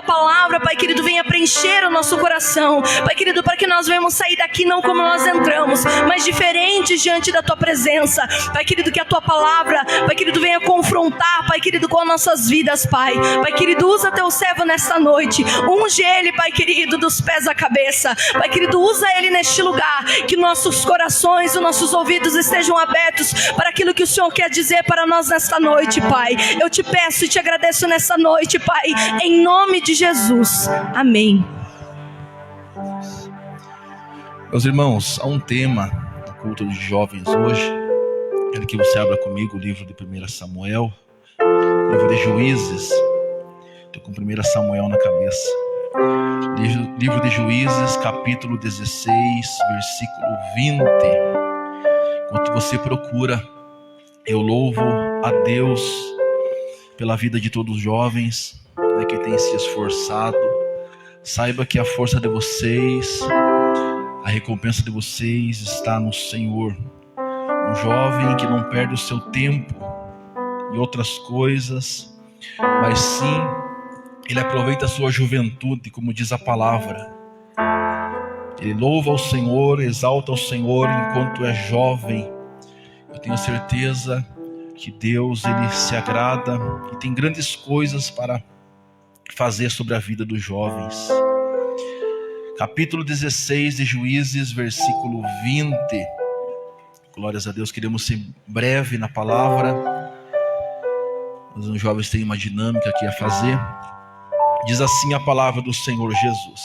palavra, Pai querido, venha preencher o nosso coração, Pai querido, para que nós venhamos sair daqui não como nós entramos, mas diferentes diante da tua presença, Pai querido, que a tua palavra, Pai querido, venha confrontar, Pai querido, com as nossas vidas, Pai querido, usa teu servo nesta noite, unge ele, Pai querido, dos pés à cabeça, Pai querido, usa ele neste lugar, que nossos corações, os nossos ouvidos estejam abertos para aquilo que o Senhor quer dizer para nós nesta noite, Pai. Eu te peço e te agradeço nesta noite, Pai, em nome de Jesus, amém. Meus irmãos, há um tema no culto de jovens hoje. Quero que você abra comigo o livro de 1 Samuel, livro de Juízes. Estou com 1 Samuel na cabeça. Livro de Juízes, capítulo 16, versículo 20. Enquanto você procura, eu louvo a Deus pela vida de todos os jovens, que têm se esforçado. Saiba que a força de vocês, a recompensa de vocês está no Senhor. Um jovem que não perde o seu tempo em outras coisas, mas sim, ele aproveita a sua juventude, como diz a palavra. Ele louva ao Senhor, exalta ao Senhor enquanto é jovem. Eu tenho certeza que Deus, ele se agrada e tem grandes coisas para fazer sobre a vida dos jovens. Capítulo 16 de Juízes, versículo 20. Glórias a Deus, queremos ser breve na palavra, mas os jovens têm uma dinâmica aqui a fazer. Diz assim a palavra do Senhor Jesus.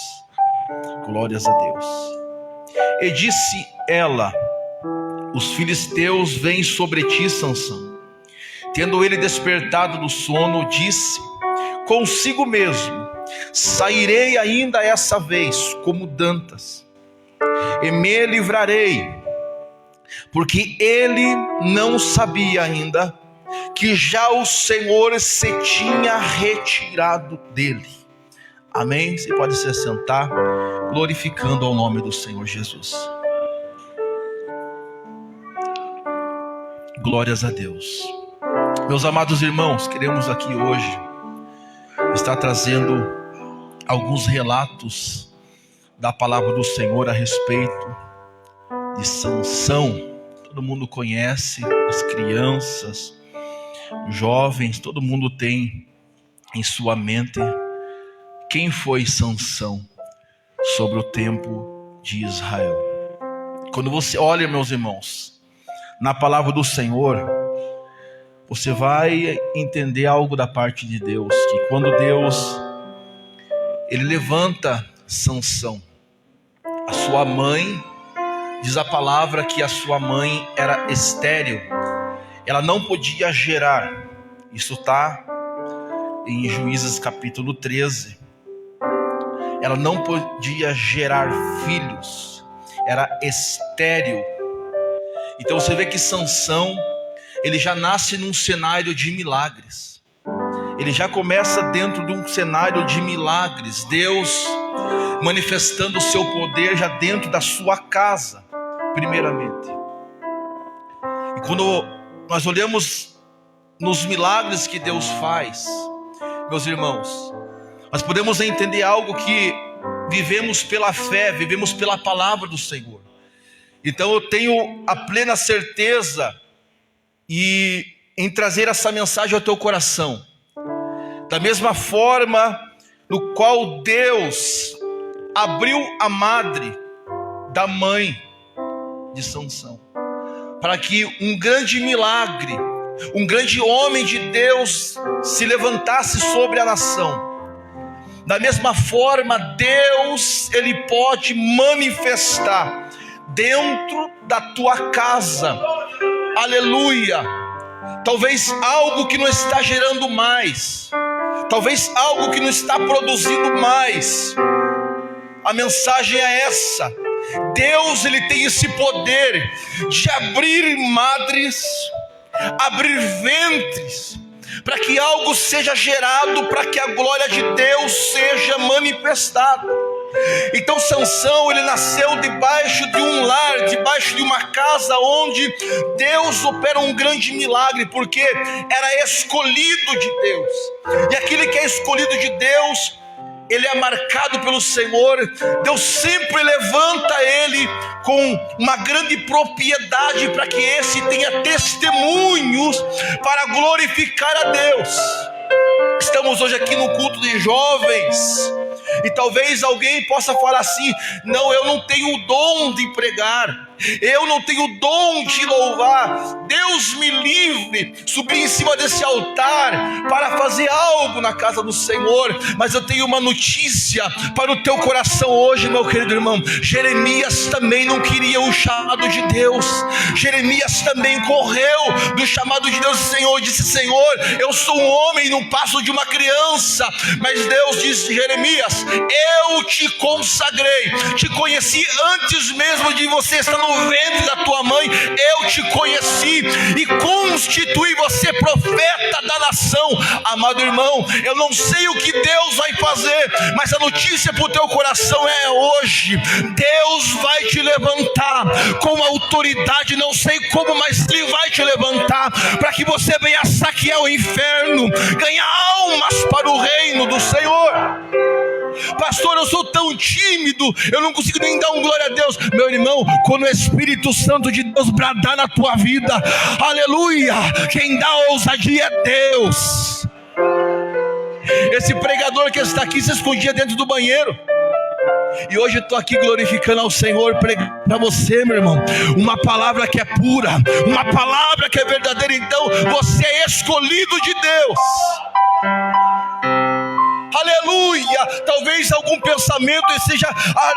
Glórias a Deus. E disse ela: os filisteus vêm sobre ti, Sansão. Tendo ele despertado do sono, disse consigo mesmo: sairei ainda essa vez como dantas, e me livrarei, porque ele não sabia ainda que já o Senhor se tinha retirado dele. Amém? Você pode se assentar, glorificando ao nome do Senhor Jesus. Glórias a Deus. Meus amados irmãos, queremos aqui hoje estar trazendo alguns relatos da palavra do Senhor a respeito de Sansão. Todo mundo conhece, as crianças, os jovens, todo mundo tem em sua mente quem foi Sansão sobre o tempo de Israel. Quando você olha, meus irmãos, na palavra do Senhor, você vai entender algo da parte de Deus, que quando Deus, ele levanta Sansão, a sua mãe, diz a palavra que a sua mãe era estéril, ela não podia gerar. Isso está em Juízes capítulo 13. Ela não podia gerar filhos, era estéril. Então você vê que Sansão, ele já nasce num cenário de milagres. Ele já começa dentro de um cenário de milagres. Deus manifestando o seu poder já dentro da sua casa, primeiramente. E quando nós olhamos nos milagres que Deus faz, meus irmãos, nós podemos entender algo, que vivemos pela fé, vivemos pela palavra do Senhor. Então eu tenho a plena certeza em trazer essa mensagem ao teu coração. Da mesma forma no qual Deus abriu a madre da mãe de Sansão, para que um grande milagre, um grande homem de Deus se levantasse sobre a nação. Da mesma forma, Deus, ele pode manifestar dentro da tua casa, aleluia, talvez algo que não está gerando mais, talvez algo que não está produzindo mais. A mensagem é essa: Deus, ele tem esse poder de abrir madres, abrir ventres, para que algo seja gerado, para que a glória de Deus seja manifestada. Então Sansão, ele nasceu debaixo de um lar, debaixo de uma casa onde Deus opera um grande milagre, porque era escolhido de Deus. E aquele que é escolhido de Deus, ele é marcado pelo Senhor, Deus sempre levanta ele com uma grande propriedade para que esse tenha testemunhos para glorificar a Deus. Estamos hoje aqui no culto de jovens, e talvez alguém possa falar assim: não, eu não tenho o dom de pregar, eu não tenho o dom de louvar. Deus me livre subir em cima desse altar para fazer algo na casa do Senhor. Mas eu tenho uma notícia para o teu coração hoje, meu querido irmão. Jeremias também não queria o chamado de Deus. Jeremias também correu do chamado de Deus. O Senhor disse: Senhor, eu sou um homem, não passo de uma criança. Mas Deus disse: Jeremias, eu te consagrei, te conheci antes mesmo de você estar no ventre da tua mãe. Eu te conheci e constituí você profeta da nação. Amado irmão, eu não sei o que Deus vai fazer, mas a notícia para o teu coração é hoje: Deus vai te levantar com autoridade, não sei como, mas Ele vai te levantar para que você venha saquear o inferno, ganhar almas para o reino do Senhor. Pastor, eu sou tão tímido, eu não consigo nem dar um glória a Deus. Meu irmão, quando o Espírito Santo de Deus bradar na tua vida, aleluia, quem dá ousadia é Deus. Esse pregador que está aqui se escondia dentro do banheiro, e hoje eu estou aqui glorificando ao Senhor, pregando para você, meu irmão, uma palavra que é pura, uma palavra que é verdadeira. Então você é escolhido de Deus. Aleluia. Talvez algum pensamento seja,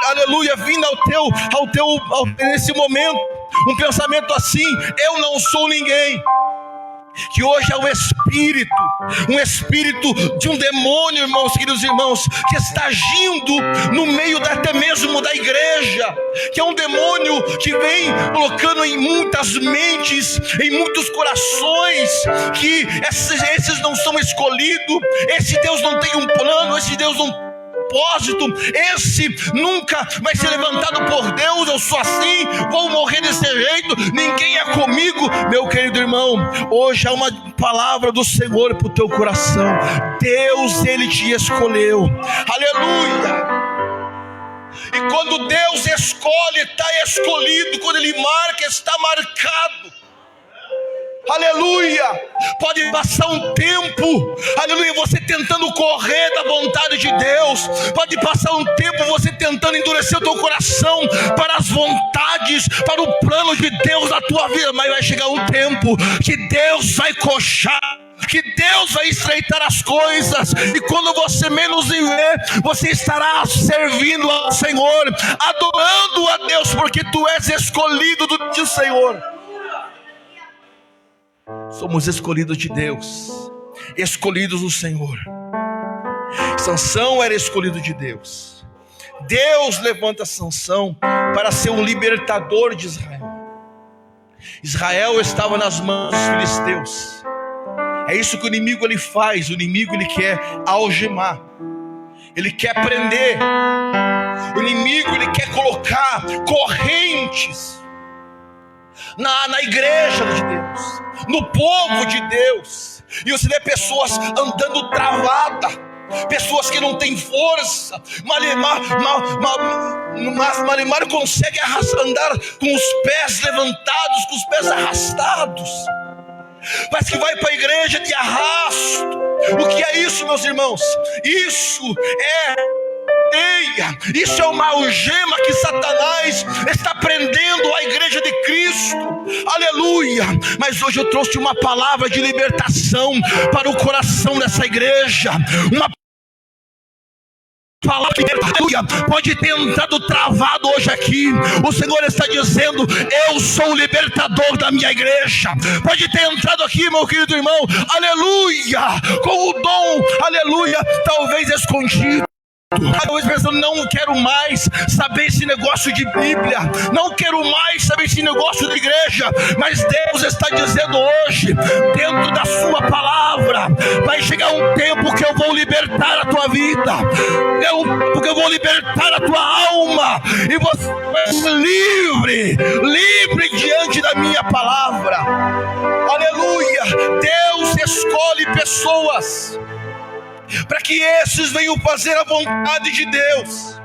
aleluia, vindo nesse momento, um pensamento assim: eu não sou ninguém. Que hoje é um espírito de um demônio, irmãos, queridos irmãos, que está agindo no meio até mesmo da igreja, que é um demônio que vem colocando em muitas mentes, em muitos corações, que esses não são escolhidos, esse Deus não tem um plano, esse Deus não propósito, esse nunca vai ser levantado por Deus. Eu sou assim, vou morrer desse jeito, ninguém é comigo. Meu querido irmão, hoje há uma palavra do Senhor para o teu coração. Deus, Ele te escolheu, aleluia. E quando Deus escolhe, está escolhido. Quando Ele marca, está marcado. Aleluia. Pode passar um tempo, aleluia, você tentando correr da vontade de Deus. Pode passar um tempo você tentando endurecer o teu coração para as vontades, para o plano de Deus na tua vida. Mas vai chegar um tempo que Deus vai coxar, que Deus vai estreitar as coisas, e quando você menos ver, você estará servindo ao Senhor, adorando a Deus, porque tu és escolhido do Senhor. Somos escolhidos de Deus, escolhidos do Senhor. Sansão era escolhido de Deus. Deus levanta Sansão para ser um libertador de Israel. Israel estava nas mãos dos filisteus. É isso que o inimigo ele faz. O inimigo ele quer algemar, ele quer prender. O inimigo ele quer colocar correntes na igreja de Deus, no povo de Deus. E você vê pessoas andando travada, pessoas que não têm força. Malemar consegue andar com os pés levantados, com os pés arrastados, mas que vai para a igreja de arrasto. O que é isso, meus irmãos? Isso é uma algema que Satanás está prendendo a igreja de Cristo, aleluia. Mas hoje eu trouxe uma palavra de libertação para o coração dessa igreja, uma palavra que, aleluia, pode ter entrado travado hoje aqui. O Senhor está dizendo: eu sou o libertador da minha igreja. Pode ter entrado aqui, meu querido irmão, aleluia, com o dom, aleluia, talvez escondido. Talvez pensando: não quero mais saber esse negócio de Bíblia, não quero mais saber esse negócio de igreja. Mas Deus está dizendo hoje, dentro da sua palavra, vai chegar um tempo que eu vou libertar a tua vida, porque eu vou libertar a tua alma, e você vai ser livre diante da minha palavra, aleluia. Deus escolhe pessoas para que esses venham fazer a vontade de Deus.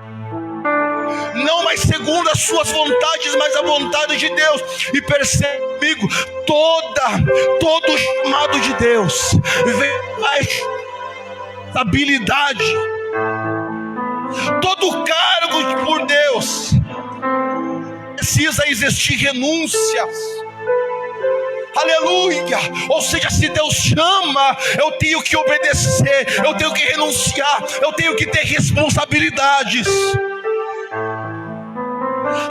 Não mais segundo as suas vontades, mas a vontade de Deus. E percebe comigo, todo chamado de Deus vem mais habilidade. Todo cargo por Deus precisa existir renúncias. Aleluia. Ou seja, se Deus chama, eu tenho que obedecer, eu tenho que renunciar, eu tenho que ter responsabilidades.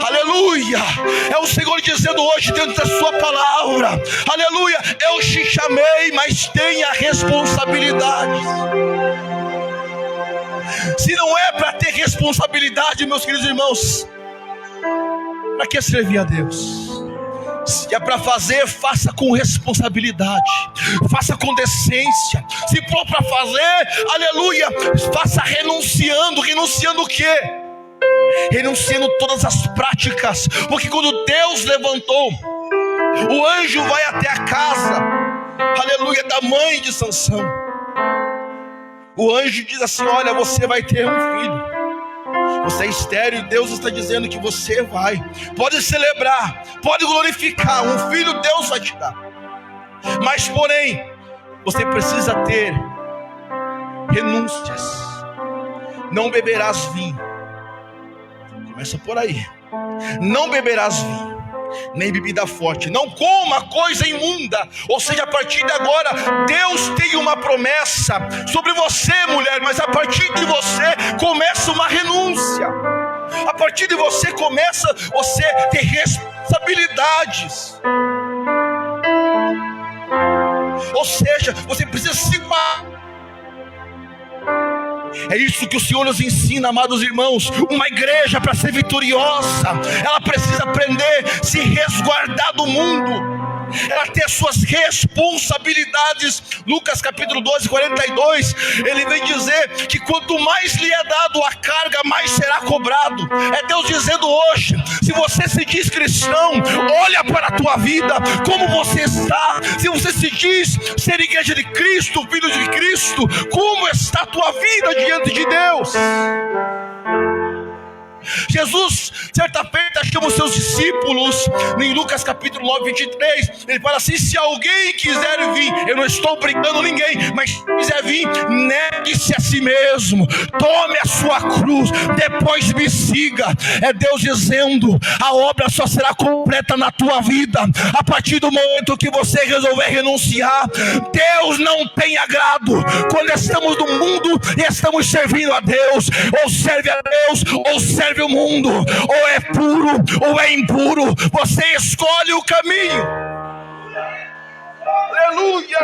Aleluia. É o Senhor dizendo hoje dentro da sua palavra, aleluia, eu te chamei, mas tenha responsabilidades. Se não é para ter responsabilidade, meus queridos irmãos, para que servir a Deus? Se é para fazer, faça com responsabilidade, faça com decência. Se for para fazer, aleluia, faça renunciando o quê? Renunciando todas as práticas. Porque quando Deus levantou, o anjo vai até a casa, aleluia, da mãe de Sansão. O anjo diz assim: olha, você vai ter um filho. Você é estéril e Deus está dizendo que você vai. Pode celebrar, pode glorificar. Um filho Deus vai te dar. Mas porém, você precisa ter renúncias. Não beberás vinho. Começa por aí. Não beberás vinho, nem bebida forte. Não coma coisa imunda. Ou seja, a partir de agora, Deus tem uma promessa sobre você, mulher. Mas a partir de você começa uma renúncia. A partir de você começa você ter responsabilidades. Ou seja, você precisa se parar. É isso que o Senhor nos ensina, amados irmãos. Uma igreja, para ser vitoriosa, ela precisa aprender a se resguardar do mundo. Ela ter suas responsabilidades. Lucas capítulo 12, 42, ele vem dizer que quanto mais lhe é dado a carga, mais será cobrado. É Deus dizendo hoje: se você se diz cristão, olha para a tua vida, como você está. Se você se diz ser igreja de Cristo, filho de Cristo, como está a tua vida diante de Deus? Jesus, certa feita, chama os seus discípulos, em Lucas capítulo 9, 23, ele fala assim: se alguém quiser vir, eu não estou brigando ninguém, mas se quiser vir, negue-se a si mesmo, tome a sua cruz, depois me siga. É Deus dizendo: a obra só será completa na tua vida a partir do momento que você resolver renunciar. Deus não tem agrado quando estamos no mundo e estamos servindo a Deus. Ou serve a Deus, ou serve o mundo. Ou é puro, ou é impuro. Você escolhe o caminho. Aleluia.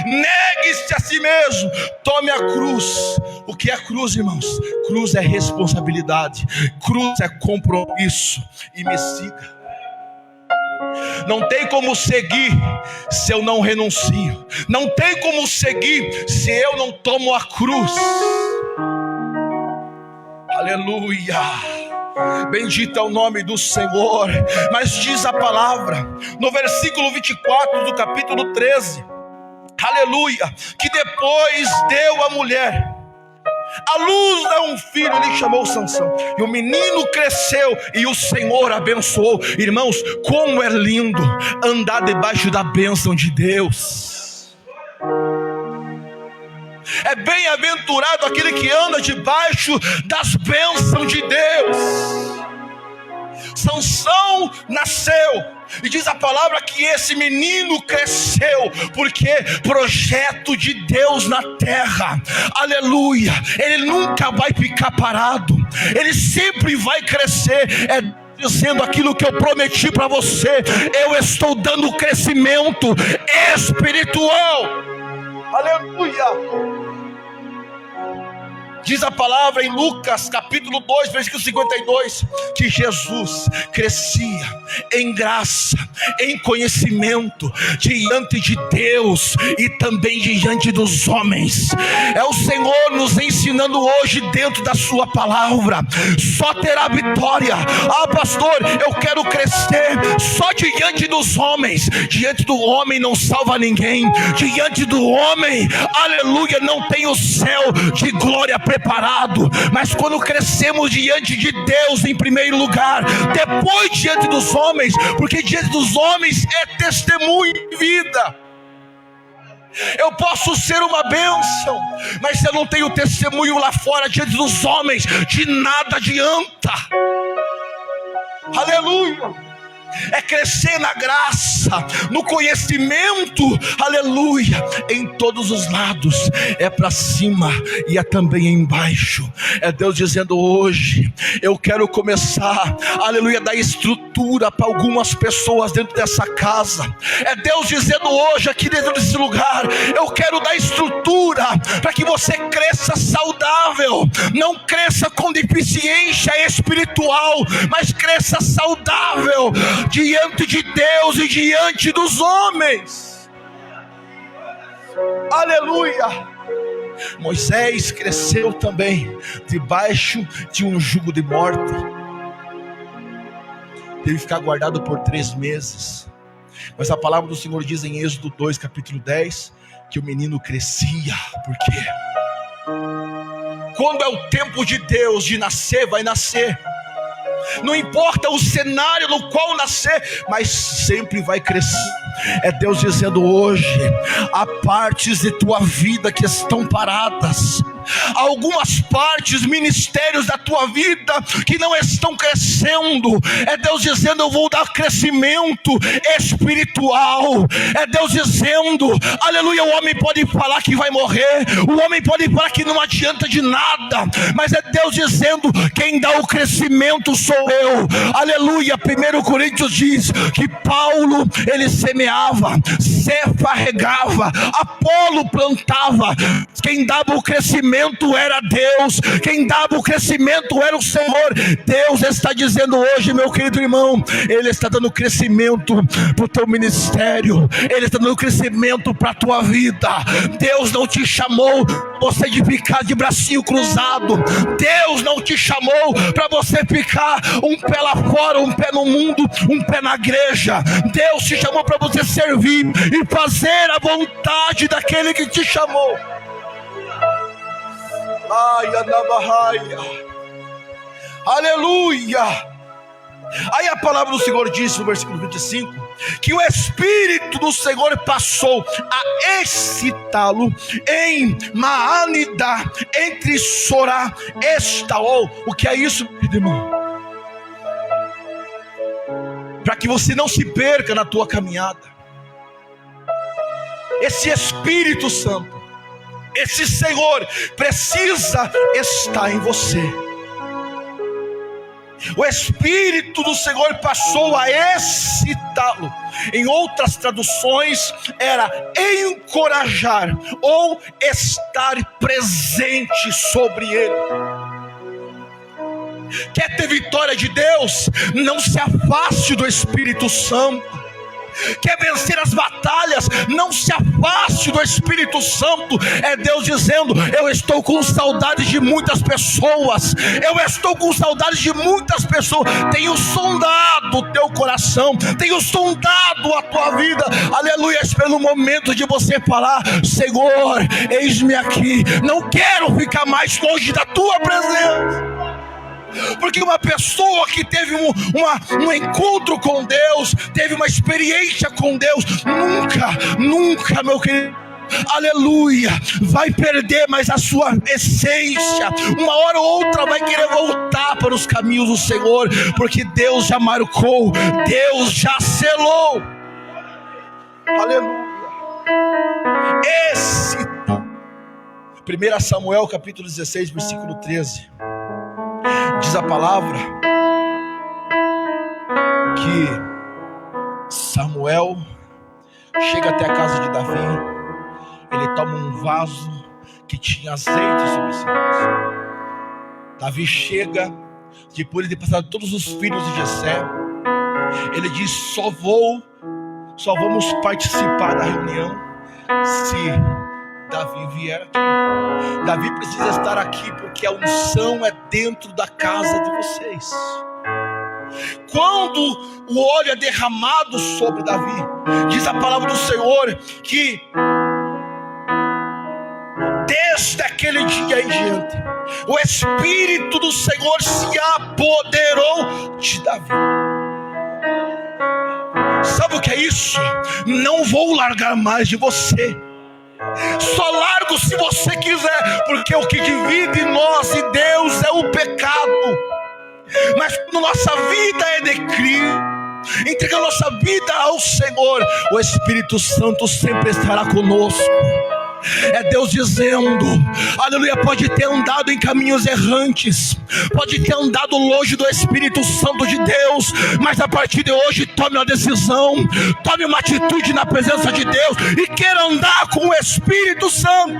Negue-se a si mesmo, tome a cruz. O que é cruz, irmãos? Cruz é responsabilidade, cruz é compromisso. E me siga. Não tem como seguir se eu não renuncio. Não tem como seguir se eu não tomo a cruz. Aleluia. Bendito é o nome do Senhor. Mas diz a palavra no versículo 24 do capítulo 13, aleluia, que depois deu a mulher a luz a um filho, ele chamou Sansão, e o menino cresceu e o Senhor abençoou. Irmãos, como é lindo andar debaixo da bênção de Deus. É bem-aventurado aquele que anda debaixo das bênçãos de Deus. Sansão nasceu, e diz a palavra que esse menino cresceu, porque projeto de Deus na terra, aleluia, ele nunca vai ficar parado, ele sempre vai crescer. É dizendo aquilo que eu prometi para você: eu estou dando crescimento espiritual. Aleluia. Diz a palavra em Lucas capítulo 2, versículo 52, que Jesus crescia em graça, em conhecimento, diante de Deus e também diante dos homens. É o Senhor nos ensinando hoje dentro da sua palavra. Só terá vitória. Ah, pastor, eu quero crescer só diante dos homens. Diante do homem não salva ninguém. Diante do homem, aleluia, não tem o céu de glória preparado. Mas quando crescemos diante de Deus em primeiro lugar, depois diante dos homens, porque diante dos homens é testemunho de vida. Eu posso ser uma bênção, mas se eu não tenho testemunho lá fora diante dos homens, de nada adianta. Aleluia. É crescer na graça, no conhecimento, aleluia, em todos os lados. É para cima e é também embaixo. É Deus dizendo hoje: eu quero começar, aleluia, dar estrutura para algumas pessoas dentro dessa casa. É Deus dizendo hoje aqui dentro desse lugar: eu quero dar estrutura para que você cresça saudável. Não cresça com deficiência espiritual, mas cresça saudável diante de Deus e diante dos homens. Aleluia. Moisés cresceu também debaixo de um jugo de morte. Teve que ficar guardado por 3 meses. Mas a palavra do Senhor diz em Êxodo 2, capítulo 10, que o menino crescia. Por quê? Quando é o tempo de Deus de nascer, vai nascer. Não importa o cenário no qual nascer, mas sempre vai crescer. É Deus dizendo hoje: há partes de tua vida que estão paradas. Algumas partes, ministérios da tua vida que não estão crescendo. É Deus dizendo: eu vou dar crescimento espiritual. É Deus dizendo, aleluia. O homem pode falar que vai morrer, o homem pode falar que não adianta de nada, mas é Deus dizendo: quem dá o crescimento sou eu. Aleluia. 1 Coríntios diz que Paulo, ele semeava, Cefa regava, Apolo plantava. Quem dava o crescimento era Deus, quem dava o crescimento era o Senhor. Deus está dizendo hoje, meu querido irmão, Ele está dando crescimento para o teu ministério, Ele está dando crescimento para a tua vida. Deus não te chamou para você de ficar de bracinho cruzado. Deus não te chamou para você ficar um pé lá fora, um pé no mundo, um pé na igreja. Deus te chamou para você servir e fazer a vontade daquele que te chamou. Aleluia. Aí a palavra do Senhor diz no versículo 25 que o Espírito do Senhor passou a excitá-lo em Maanidá, entre Sorá e Estaol. O que é isso, irmão? Para que você não se perca na tua caminhada. Esse Espírito Santo, esse Senhor precisa estar em você. O Espírito do Senhor passou a excitá-lo. Em outras traduções era encorajar ou estar presente sobre ele. Quer ter vitória de Deus? Não se afaste do Espírito Santo. Quer vencer as batalhas? Não se afaste do Espírito Santo. É Deus dizendo: eu estou com saudade de muitas pessoas. Eu estou com saudade de muitas pessoas. Tenho sondado o teu coração, tenho sondado a tua vida. Aleluia. Pelo momento de você falar: Senhor, eis-me aqui. Não quero ficar mais longe da tua presença. Porque uma pessoa que teve um encontro com Deus, teve uma experiência com Deus, nunca, meu querido, aleluia, vai perder mais a sua essência. Uma hora ou outra vai querer voltar para os caminhos do Senhor, porque Deus já marcou, Deus já selou. Aleluia. Esse 1 Samuel capítulo 16, versículo 13. Diz a palavra que Samuel chega até a casa de Davi. Ele toma um vaso que tinha azeite sobre si mesmo. Davi chega, depois de ter passado todos os filhos de Jessé, ele diz: só vamos participar da reunião se Davi vier aqui. Davi precisa estar aqui porque a unção é dentro da casa de vocês. Quando o óleo é derramado sobre Davi, diz a palavra do Senhor que desde aquele dia em diante, o Espírito do Senhor se apoderou de Davi. Sabe o que é isso? Não vou largar mais de você. Só largo se você quiser, porque o que divide nós e Deus é o pecado. Mas quando nossa vida é declínio, entrega nossa vida ao Senhor, o Espírito Santo sempre estará conosco. É Deus dizendo, aleluia, pode ter andado em caminhos errantes, pode ter andado longe do Espírito Santo de Deus, mas a partir de hoje tome uma decisão, tome uma atitude na presença de Deus e queira andar com o Espírito Santo.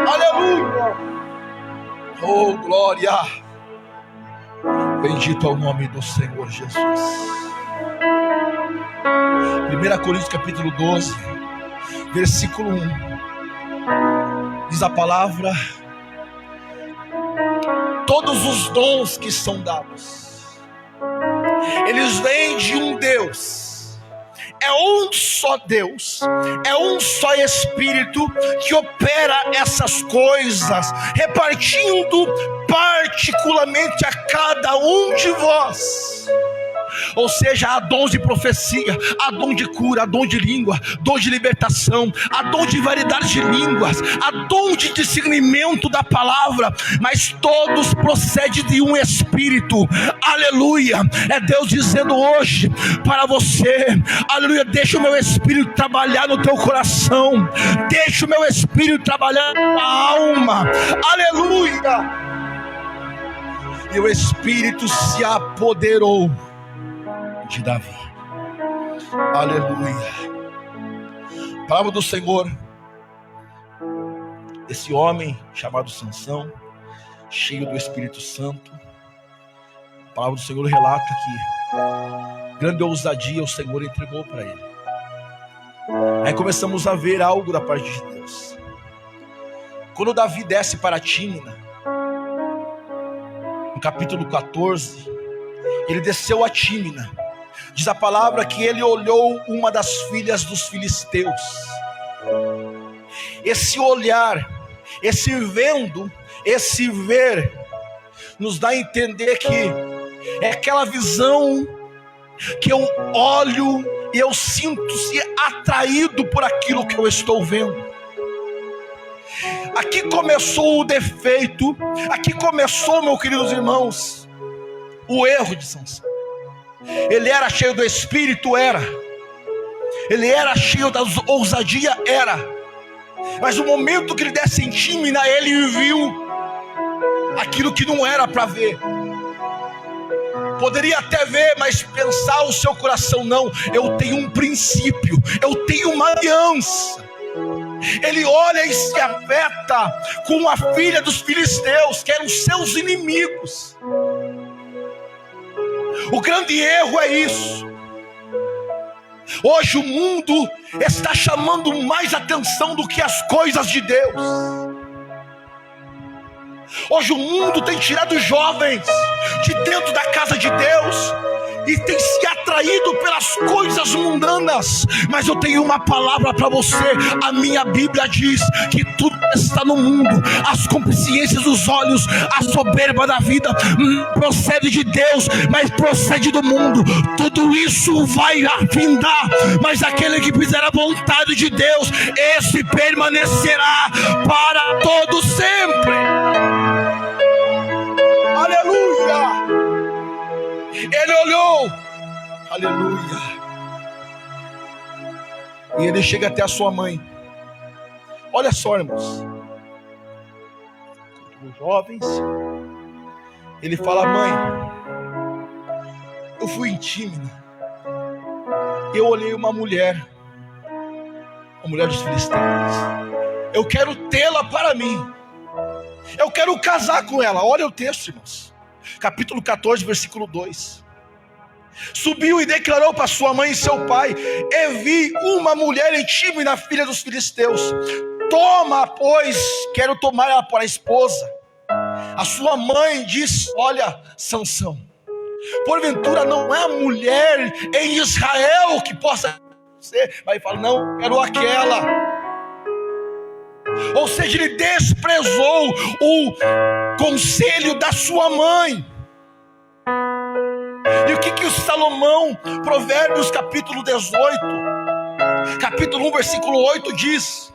Aleluia. Oh, glória. Bendito é o nome do Senhor Jesus. 1 Coríntios capítulo 12, versículo 1. Diz a palavra: todos os dons que são dados, eles vêm de um Deus. É um só Deus, é um só Espírito que opera essas coisas, repartindo particularmente a cada um de vós. Ou seja, há dons de profecia, há dom de cura, há dom de língua, dom de libertação, há dom de variedade de línguas, há dom de discernimento da palavra, mas todos procedem de um Espírito. Aleluia. É Deus dizendo hoje para você, aleluia, deixa o meu Espírito trabalhar no teu coração, deixa o meu Espírito trabalhar na tua alma. Aleluia. E o Espírito se apoderou de Davi. Aleluia. Palavra do Senhor. Esse homem chamado Sansão, cheio do Espírito Santo, a palavra do Senhor relata que grande ousadia o Senhor entregou para ele. Aí começamos a ver algo da parte de Deus. Quando Davi desce para Tímina, no capítulo 14, ele desceu a Tímina. Diz a palavra que ele olhou uma das filhas dos filisteus. Esse olhar, esse vendo, esse ver, nos dá a entender que é aquela visão que eu olho e eu sinto-se atraído por aquilo que eu estou vendo. Aqui começou o defeito, aqui começou, meus queridos irmãos, o erro de Sansão. Ele era cheio do Espírito, era. Ele era cheio da ousadia, era. Mas no momento que ele desce em Tímina, ele viu aquilo que não era para ver. Poderia até ver, mas pensar o seu coração: não, eu tenho um princípio, eu tenho uma aliança. Ele olha e se afeta com a filha dos filisteus, que eram seus inimigos. O grande erro é isso. Hoje o mundo está chamando mais atenção do que as coisas de Deus. Hoje o mundo tem tirado os jovens de dentro da casa de Deus e tem se atraído pelas coisas mundanas. Mas eu tenho uma palavra para você. A minha Bíblia diz que tudo está no mundo, as concupiscências dos olhos, a soberba da vida, procede de Deus, mas procede do mundo. Tudo isso vai afindar, mas aquele que fizer a vontade de Deus, esse permanecerá para todo sempre. Aleluia. Ele olhou, aleluia, e ele chega até a sua mãe. Olha só, irmãos, os jovens, ele fala: mãe, eu fui em Tímina, eu olhei uma mulher dos filisteus, eu quero tê-la para mim, eu quero casar com ela. Olha o texto, irmãos, capítulo 14, versículo 2. Subiu e declarou para sua mãe e seu pai: e vi uma mulher em Tímina, filha dos filisteus. Toma, pois, quero tomar ela para a esposa. A sua mãe disse: olha, Sansão, porventura não há mulher em Israel que possa ser. Mas ele fala: não, quero aquela. Ou seja, ele desprezou o conselho da sua mãe. E o que o Salomão, Provérbios capítulo 18, capítulo 1, versículo 8 diz,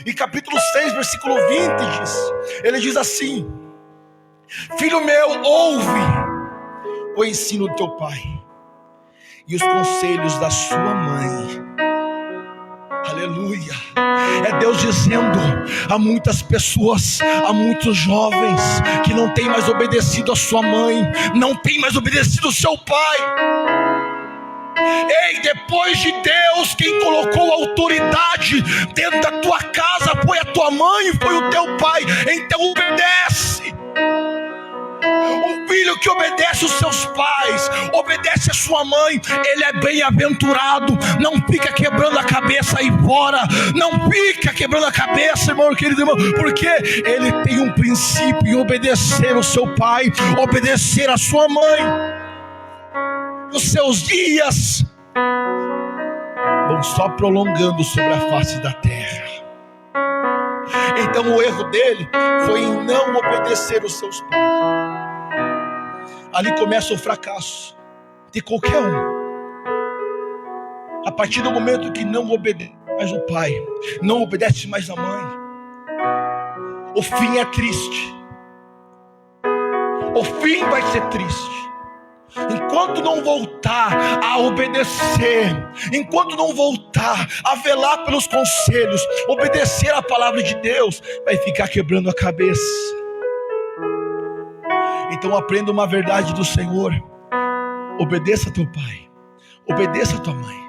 e capítulo 6, versículo 20 diz, ele diz assim: filho meu, ouve o ensino do teu pai e os conselhos da sua mãe. Aleluia. É Deus dizendo a muitas pessoas, a muitos jovens que não tem mais obedecido a sua mãe, não tem mais obedecido o seu pai. Ei, depois de Deus, quem colocou autoridade dentro da tua casa foi a tua mãe, foi o teu pai. Então obedece. O filho que obedece os seus pais, obedece a sua mãe, ele é bem-aventurado. Não fica quebrando a cabeça aí fora, não fica quebrando a cabeça, irmão, querido irmão, porque ele tem um princípio em obedecer o seu pai, obedecer a sua mãe. Os seus dias vão só prolongando sobre a face da terra. Então o erro dele foi em não obedecer os seus pais. Ali começa o fracasso de qualquer um. A partir do momento que não obedece mais o pai, não obedece mais a mãe, o fim é triste. O fim vai ser triste. Enquanto não voltar a obedecer, enquanto não voltar a velar pelos conselhos, obedecer a palavra de Deus, vai ficar quebrando a cabeça. Então aprenda uma verdade do Senhor: obedeça a teu pai, obedeça a tua mãe.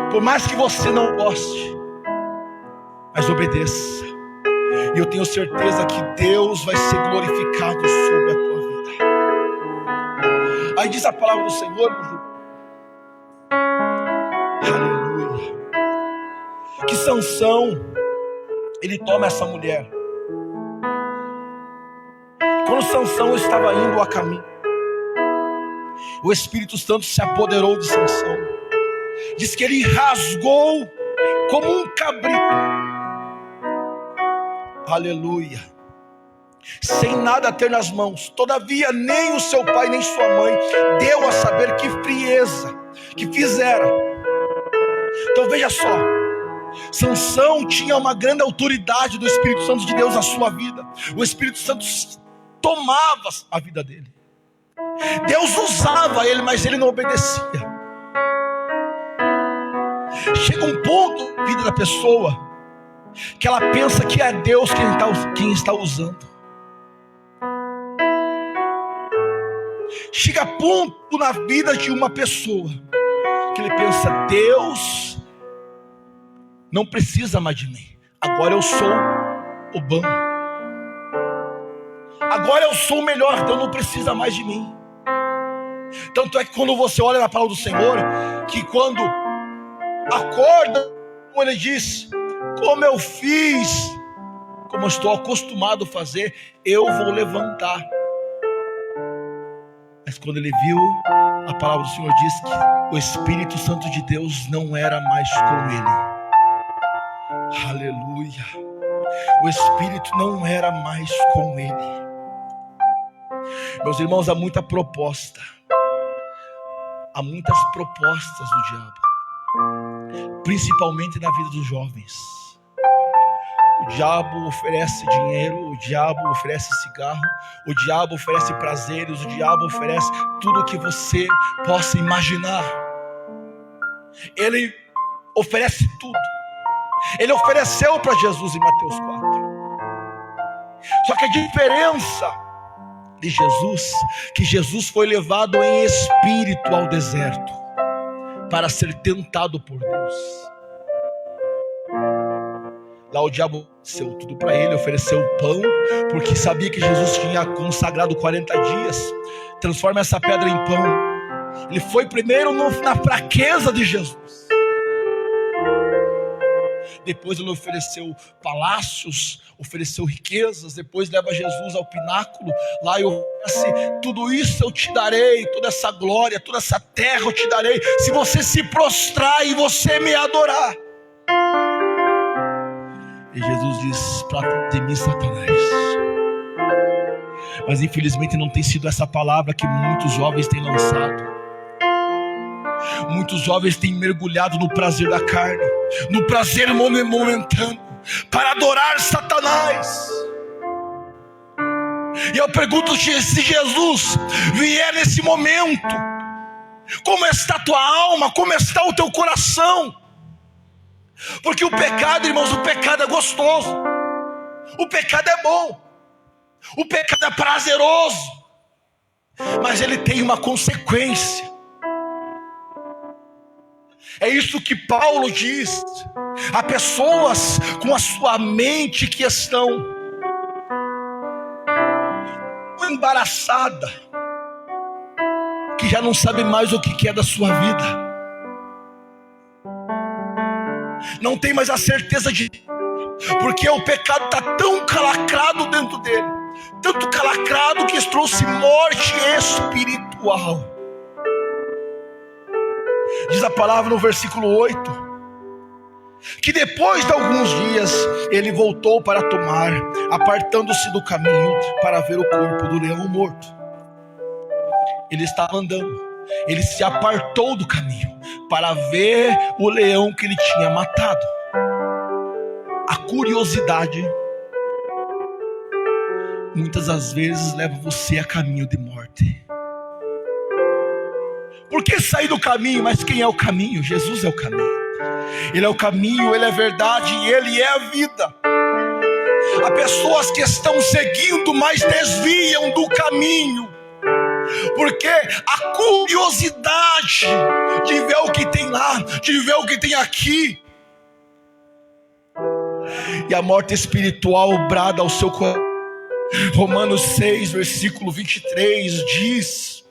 Por mais que você não goste, mas obedeça. E eu tenho certeza que Deus vai ser glorificado sobre a tua vida. Aí diz a palavra do Senhor, aleluia, que Sansão, ele toma essa mulher. Quando Sansão estava indo a caminho, o Espírito Santo se apoderou de Sansão. Diz que ele rasgou como um cabrito. Aleluia. Sem nada ter nas mãos. Todavia nem o seu pai nem sua mãe deu a saber que frieza que fizera. Então veja só, Sansão tinha uma grande autoridade do Espírito Santo de Deus na sua vida. O Espírito Santo tomava a vida dele. Deus usava ele, mas ele não obedecia. Chega um ponto na vida da pessoa que ela pensa que é Deus quem está usando. Chega a ponto na vida de uma pessoa que ele pensa: Deus não precisa mais de mim. Agora eu sou o bom. Agora eu sou o melhor, Deus não precisa mais de mim. Tanto é que quando você olha na palavra do Senhor, que quando acorda, como ele diz: como eu fiz, como eu estou acostumado a fazer, eu vou levantar. Mas quando ele viu, a palavra do Senhor diz que o Espírito Santo de Deus não era mais com ele. Aleluia. O Espírito não era mais com ele. Meus irmãos, há muita proposta. Há muitas propostas do diabo, principalmente na vida dos jovens. O diabo oferece dinheiro, o diabo oferece cigarro, o diabo oferece prazeres, o diabo oferece tudo o que você possa imaginar. Ele oferece tudo. Ele ofereceu para Jesus em Mateus 4. Só que a diferença de Jesus, que Jesus foi levado em espírito ao deserto para ser tentado por Deus. Lá o diabo ofereceu tudo para ele, ofereceu o pão, porque sabia que Jesus tinha consagrado 40 dias. Transforma essa pedra em pão. Ele foi primeiro na fraqueza de Jesus. Depois ele ofereceu palácios, ofereceu riquezas. Depois leva Jesus ao pináculo. Lá e oferece: tudo isso eu te darei, toda essa glória, toda essa terra eu te darei, se você se prostrar e você me adorar. E Jesus diz: para de mim, Satanás. Mas infelizmente não tem sido essa palavra que muitos jovens têm lançado. Muitos jovens têm mergulhado no prazer da carne, no prazer momentâneo, para adorar Satanás. E eu pergunto: se Jesus vier nesse momento, como está a tua alma? Como está o teu coração? Porque o pecado, irmãos, o pecado é gostoso, o pecado é bom, o pecado é prazeroso, mas ele tem uma consequência. É isso que Paulo diz a pessoas com a sua mente que estão embaraçada, que já não sabe mais o que é da sua vida, não tem mais a certeza de, porque o pecado está tão calacrado dentro dele, tanto calacrado que trouxe morte espiritual. Diz a palavra no versículo 8, que depois de alguns dias ele voltou para tomar, apartando-se do caminho para ver o corpo do leão morto. Ele estava andando, ele se apartou do caminho para ver o leão que ele tinha matado. A curiosidade muitas das vezes leva você a caminho de morte. Por que sair do caminho? Mas quem é o caminho? Jesus é o caminho. Ele é o caminho, Ele é a verdade e Ele é a vida. Há pessoas que estão seguindo, mas desviam do caminho, porque a curiosidade de ver o que tem lá, de ver o que tem aqui, e a morte espiritual brada ao seu coração. Romanos 6, versículo 23 diz: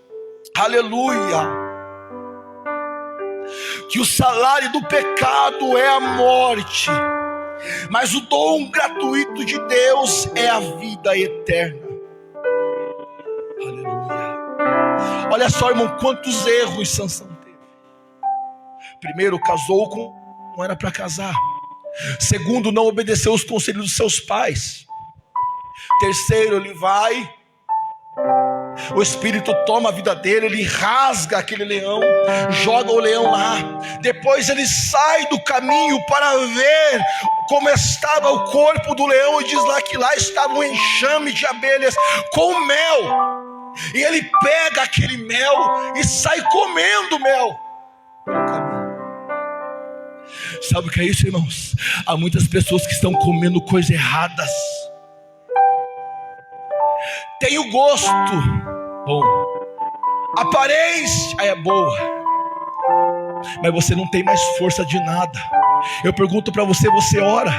aleluia, que o salário do pecado é a morte, mas o dom gratuito de Deus é a vida eterna. Aleluia. Olha só, irmão, quantos erros Sansão teve. Primeiro, casou com não era para casar. Segundo, não obedeceu os conselhos dos seus pais. Terceiro, ele vai, o Espírito toma a vida dele, ele rasga aquele leão, joga o leão lá. Depois ele sai do caminho para ver como estava o corpo do leão, e diz lá que lá estava um enxame de abelhas com mel. E ele pega aquele mel e sai comendo mel pelo caminho. Sabe o que é isso, irmãos? Há muitas pessoas que estão comendo coisas erradas. Tem o gosto bom, a aparência é boa, mas você não tem mais força de nada. Eu pergunto para você, você ora?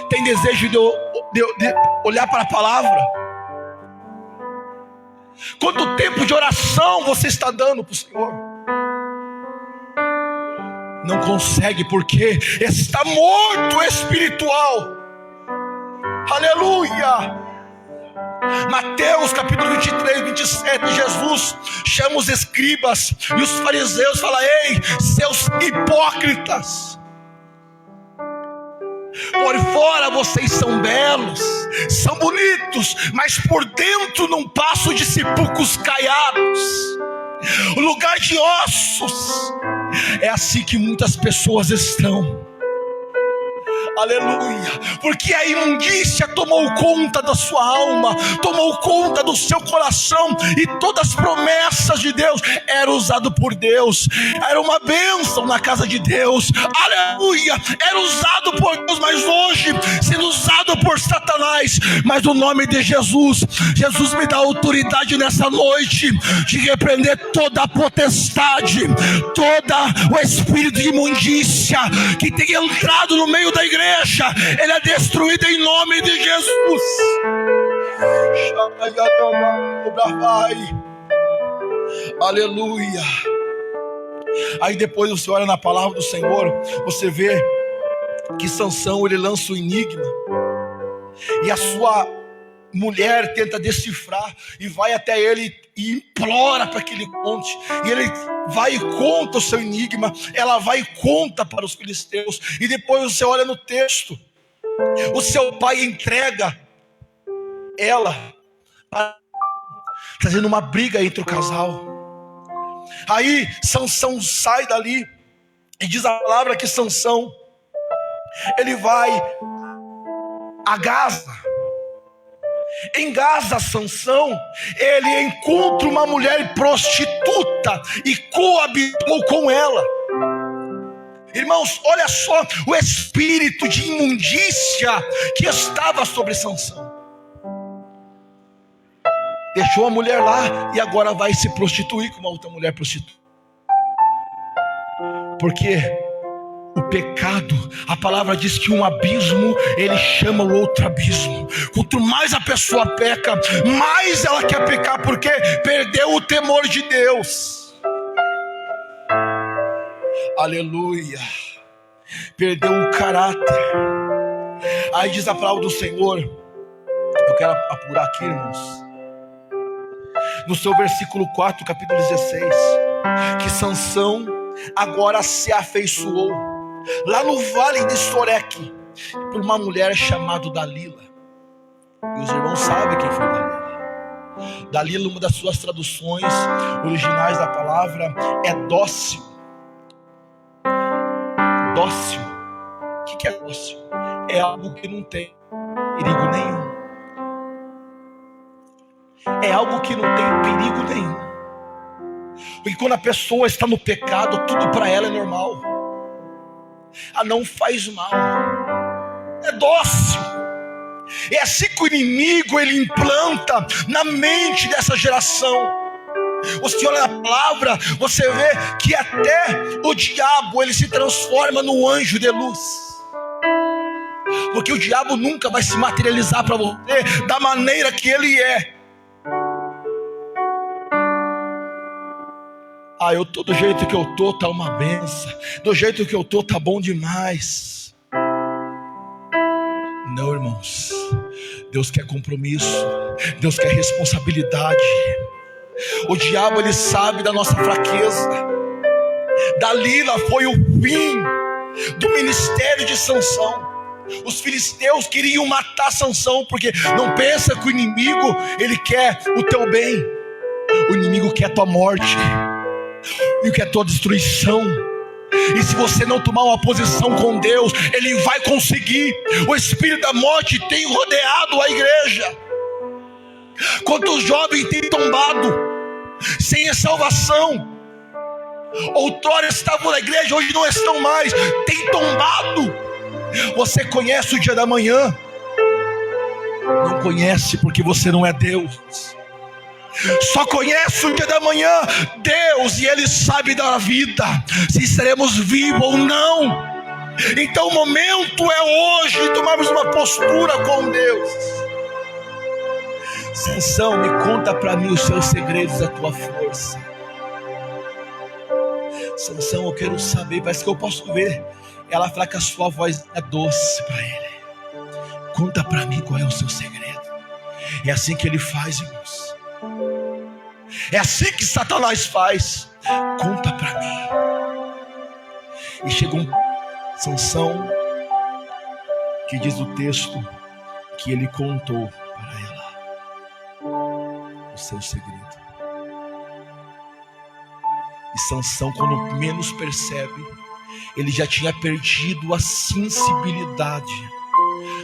Tem desejo de olhar para a palavra? Quanto tempo de oração você está dando para o Senhor? Não consegue, porque está morto espiritual. Aleluia. Mateus capítulo 23, 27, Jesus chama os escribas e os fariseus, fala: ei, seus hipócritas, por fora vocês são belos, são bonitos, mas por dentro não passam de sepulcros caiados, o lugar de ossos. É assim que muitas pessoas estão. Aleluia, porque a imundícia tomou conta da sua alma, tomou conta do seu coração, e todas as promessas de Deus eram usadas por Deus, era uma bênção na casa de Deus, aleluia, era usado por Deus, mas hoje sendo usado por Satanás. Mas no nome de Jesus, Jesus me dá autoridade nessa noite de repreender toda a potestade, todo o espírito de imundícia que tem entrado no meio da igreja. Ele é destruído em nome de Jesus. Aleluia. Aí depois você olha na palavra do Senhor, você vê que Sansão, ele lança o enigma, e a sua mulher tenta decifrar, e vai até ele e implora para que ele conte, e ele vai e conta o seu enigma, ela vai e conta para os filisteus, e depois você olha no texto, o seu pai entrega ela, trazendo uma briga entre o casal. Aí Sansão sai dali, e diz a palavra que Sansão, ele vai a Gaza. Em Gaza, Sansão, ele encontra uma mulher prostituta e coabitou com ela. Irmãos, olha só o espírito de imundícia que estava sobre Sansão. Deixou a mulher lá e agora vai se prostituir com uma outra mulher prostituta. Porque o pecado, a palavra diz que um abismo, ele chama o outro abismo. Quanto mais a pessoa peca, mais ela quer pecar, porque perdeu o temor de Deus. Aleluia. Perdeu o caráter. Aí diz a palavra do Senhor, eu quero apurar aqui, irmãos, no seu versículo 4, capítulo 16, que Sansão agora se afeiçoou lá no vale de Soreque por uma mulher chamada Dalila. E os irmãos sabem quem foi Dalila. Dalila, uma das suas traduções originais da palavra é dócil. Dócil. O que é dócil? É algo que não tem perigo nenhum. É algo que não tem perigo nenhum. Porque quando a pessoa está no pecado, tudo para ela é normal. Não faz mal. É dócil. É assim que o inimigo, ele implanta na mente dessa geração. Você olha na palavra, você vê que até o diabo, ele se transforma no anjo de luz. Porque o diabo nunca vai se materializar para você da maneira que ele é. Eu tô do jeito que eu tô, tá uma benção. Do jeito que eu tô, tá bom demais. Não, irmãos. Deus quer compromisso. Deus quer responsabilidade. O diabo, ele sabe da nossa fraqueza. Dalila foi o fim do ministério de Sansão. Os filisteus queriam matar Sansão, porque não pensa que o inimigo, ele quer o teu bem. O inimigo quer a tua morte. E que é a tua destruição. E se você não tomar uma posição com Deus, ele vai conseguir. O espírito da morte tem rodeado a igreja. Quantos jovens têm tombado sem a salvação? Outrora estavam na igreja, hoje não estão mais. Tem tombado. Você conhece o dia da manhã? Não conhece, porque você não é Deus. Só conhece o dia da manhã Deus, e Ele sabe da vida, se seremos vivos ou não. Então o momento é hoje de tomarmos uma postura com Deus. Sansão, me conta para mim os seus segredos, a tua força. Sansão, eu quero saber, parece que eu posso ver. Ela fala que a sua voz é doce para ele. Conta para mim qual é o seu segredo. É assim que ele faz, irmãos. É assim que Satanás faz. Conta para mim. E chegou um Sansão, que diz o texto que ele contou para ela o seu segredo. E Sansão, quando menos percebe, ele já tinha perdido a sensibilidade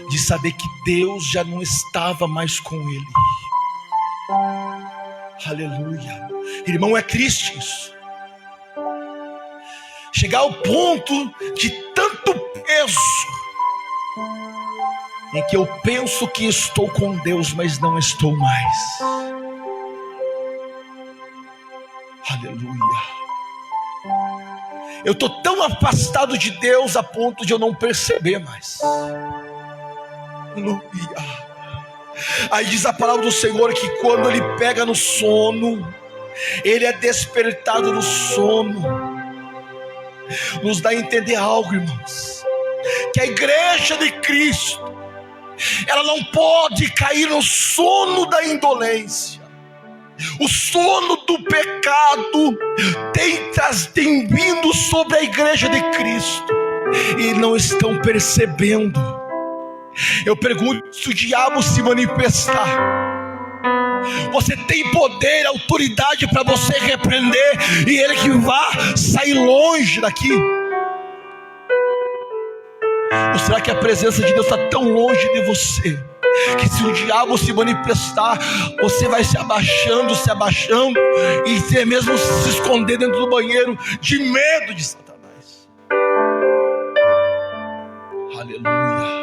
de saber que Deus já não estava mais com ele. Aleluia. Irmão, é triste isso. Chegar ao ponto de tanto peso em que eu penso que estou com Deus, mas não estou mais. Aleluia. Eu estou tão afastado de Deus a ponto de eu não perceber mais. Aleluia. Aí diz a palavra do Senhor que quando ele pega no sono, ele é despertado no sono. Nos dá a entender algo, irmãos, que a igreja de Cristo, ela não pode cair no sono da indolência. O sono do pecado tem vindo sobre a igreja de Cristo e não estão percebendo. Eu pergunto, se o diabo se manifestar, você tem poder, autoridade para você repreender e ele que vá sair longe daqui? Ou será que a presença de Deus está tão longe de você que se o diabo se manifestar, você vai se abaixando e até mesmo se esconder dentro do banheiro de medo de Satanás? Aleluia.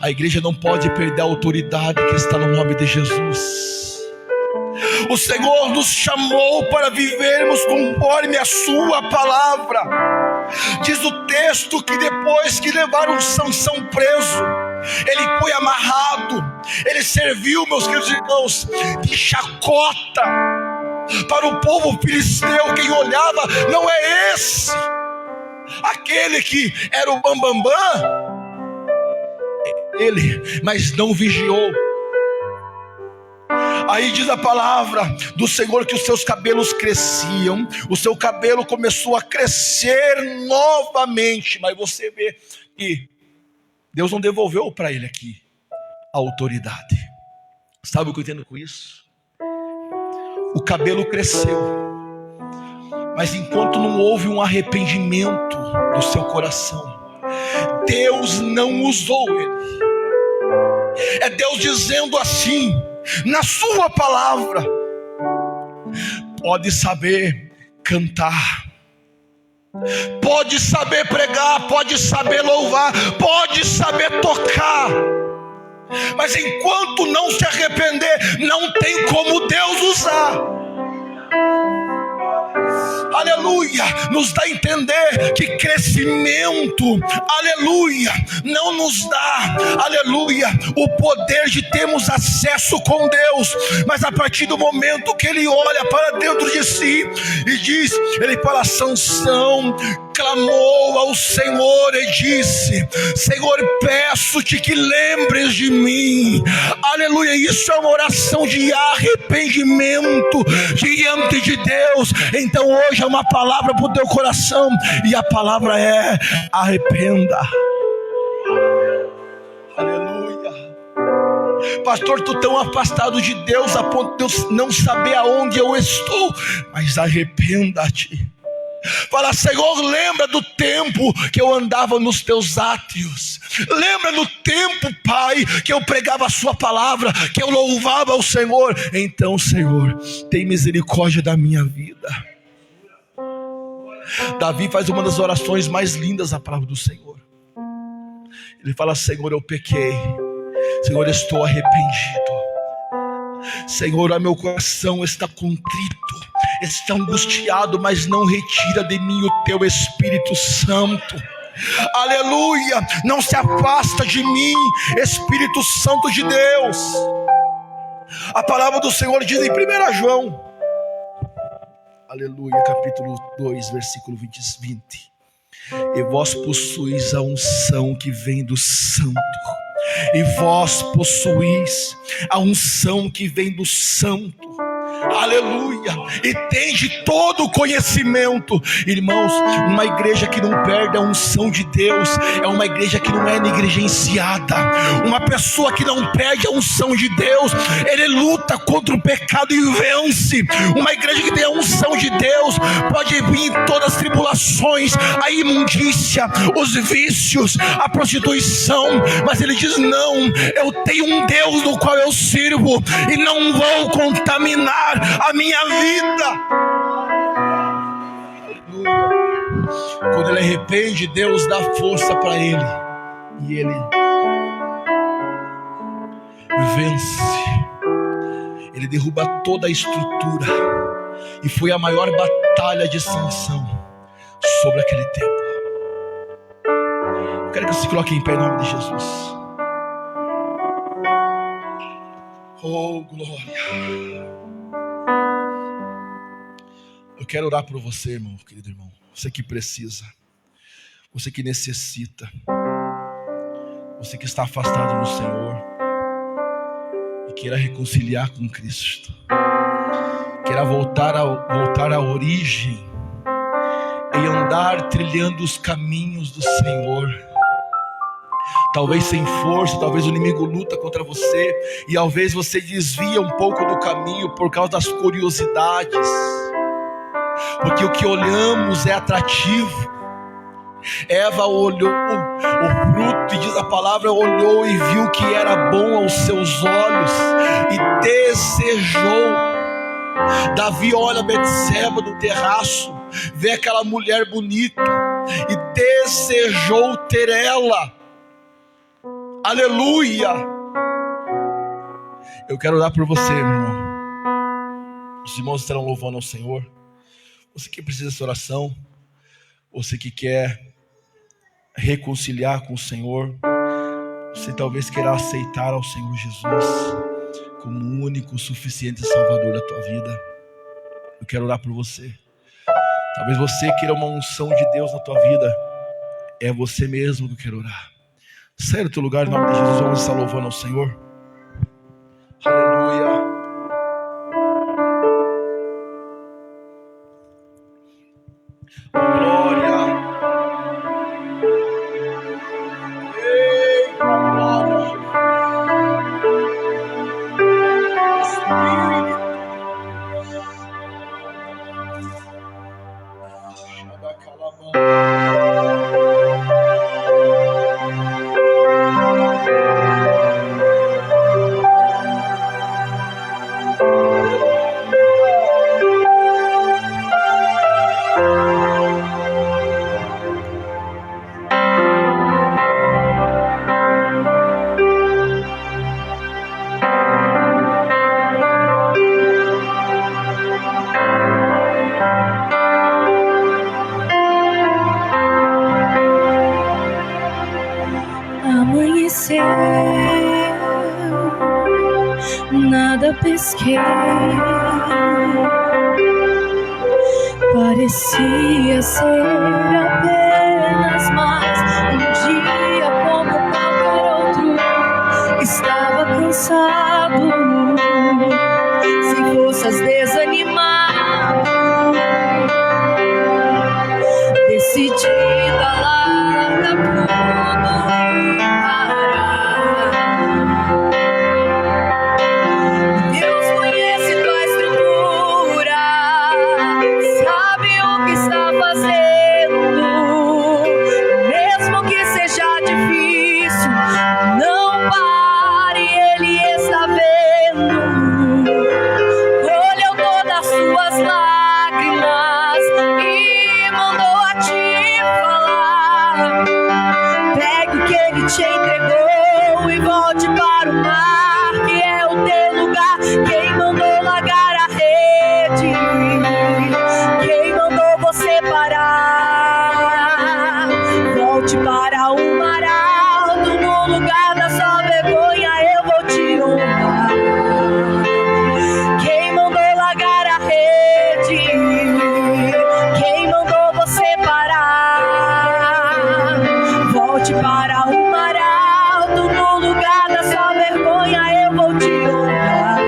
A igreja não pode perder a autoridade que está no nome de Jesus. O Senhor nos chamou para vivermos conforme a sua palavra. Diz o texto que depois que levaram Sansão preso, ele foi amarrado, ele serviu, meus queridos irmãos, de chacota para o povo filisteu. Quem olhava, não é esse aquele que era o bambambam? Ele, mas não vigiou. Aí diz a palavra do Senhor que os seus cabelos cresciam, o seu cabelo começou a crescer novamente. Mas você vê que Deus não devolveu para ele aqui a autoridade. Sabe o que eu entendo com isso? O cabelo cresceu, mas enquanto não houve um arrependimento do seu coração, Deus não usou ele. É Deus dizendo assim, na sua palavra: pode saber cantar, pode saber pregar, pode saber louvar, pode saber tocar, mas enquanto não se arrepender, não tem como Deus usar. Aleluia, nos dá a entender que crescimento, aleluia, não nos dá, aleluia, o poder de termos acesso com Deus, mas a partir do momento que ele olha para dentro de si e diz, ele fala: Sansão clamou ao Senhor e disse: Senhor, peço-te que lembres de mim. Aleluia, isso é uma oração de arrependimento diante de Deus. Então hoje é uma palavra para o teu coração, e a palavra é: arrependa. Aleluia. Pastor, estou tão afastado de Deus a ponto de eu não saber aonde eu estou. Mas arrependa-te. Fala: Senhor, lembra do tempo que eu andava nos teus átrios. Lembra do tempo, Pai, que eu pregava a sua palavra, que eu louvava o Senhor. Então, Senhor, tem misericórdia da minha vida. Davi faz uma das orações mais lindas da palavra do Senhor. Ele fala: Senhor, eu pequei. Senhor, estou arrependido. Senhor, o meu coração está contrito, está angustiado, mas não retira de mim o teu Espírito Santo. Aleluia, não se afasta de mim, Espírito Santo de Deus. A palavra do Senhor diz em 1 João, aleluia, capítulo 2, versículo 20: e vós possuís a unção que vem do Santo. E vós possuís a unção que vem do Santo. aleluia, e tem de todo o conhecimento. Irmãos, uma igreja que não perde a unção de Deus é uma igreja que não é negligenciada. Uma pessoa que não perde a unção de Deus, ele luta contra o pecado e vence. Uma igreja que tem a unção de Deus pode vir todas as tribulações, a imundícia, os vícios, a prostituição, mas ele diz: não, eu tenho um Deus no qual eu sirvo e não vou contaminar a minha vida. Quando ele arrepende, Deus dá força para ele e ele vence. Ele derruba toda a estrutura, e foi a maior batalha de Sansão sobre aquele tempo. Eu quero que você se coloque em pé em nome de Jesus. Oh, glória. Eu quero orar por você, irmão, querido irmão. Você que precisa, você que necessita, você que está afastado do Senhor e queira reconciliar com Cristo, queira voltar à origem e andar trilhando os caminhos do Senhor. Talvez sem força, talvez o inimigo luta contra você e talvez você desvia um pouco do caminho por causa das curiosidades, porque o que olhamos é atrativo. Eva olhou o fruto e diz a palavra, olhou e viu que era bom aos seus olhos e desejou. Davi olha Betseba no terraço, vê aquela mulher bonita e desejou ter ela. Aleluia. Eu quero orar por você, irmão. Os irmãos estarão louvando ao Senhor. Você que precisa dessa oração, você que quer reconciliar com o Senhor, você talvez queira aceitar ao Senhor Jesus como o único, suficiente Salvador da tua vida. Eu quero orar por você. Talvez você queira uma unção de Deus na tua vida. É você mesmo que eu quero orar. Sai do teu lugar, em nome de Jesus. Vamos estar louvando ao Senhor. Aleluia. Glória. Ei, glória. Amanheceu, nada pesquei, parecia ser apenas mais um dia como qualquer outro. Estava cansado, sem forças, desanimado, decidida a largar tudo e parar. Deus conhece tua estrutura, sabe o que está fazendo, mesmo que seja difícil, não pare, Ele está vendo. Colheu todas as suas lágrimas e mandou a te falar. Pegue o que Ele te entregou e volte para o mar, que é o teu lugar. Quem mandou largar a rede? Quem mandou você parar? Volte para o mar alto, no lugar da sua vergonha eu vou te honrar. Quem mandou largar a rede? Quem mandou você parar? Volte para o mar alto, no lugar da sua vergonha eu vou te honrar.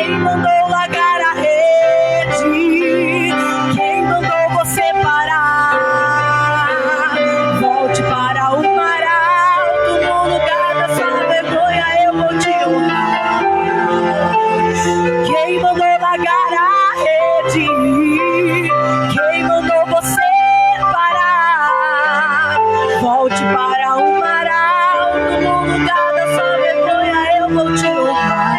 Quem mandou largar a rede? Quem mandou você parar? Volte para o mar alto, no lugar da sua vergonha eu vou te honrar. Quem mandou largar a rede? Quem mandou você parar? Volte para o mar alto, no lugar da sua vergonha eu vou te honrar.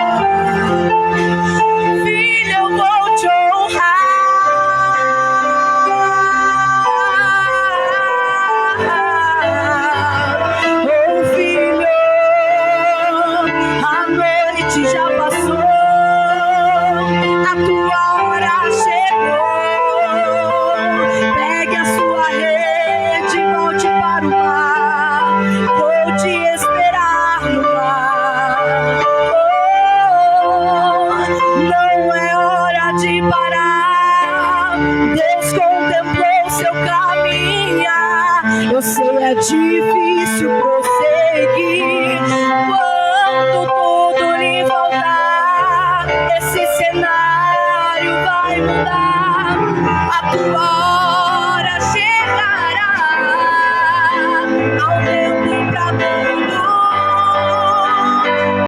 Filho, eu vou te honrar. Oh, filho, a noite já passou, a tua hora chegou. Pegue a sua rede, volte para o mar. Vou te esperar no mar. Não é hora de parar. Deus contemplou seu caminhar. Eu sei, é difícil prosseguir. Quando tudo lhe faltar, esse cenário vai mudar. A tua hora chegará. Ao meu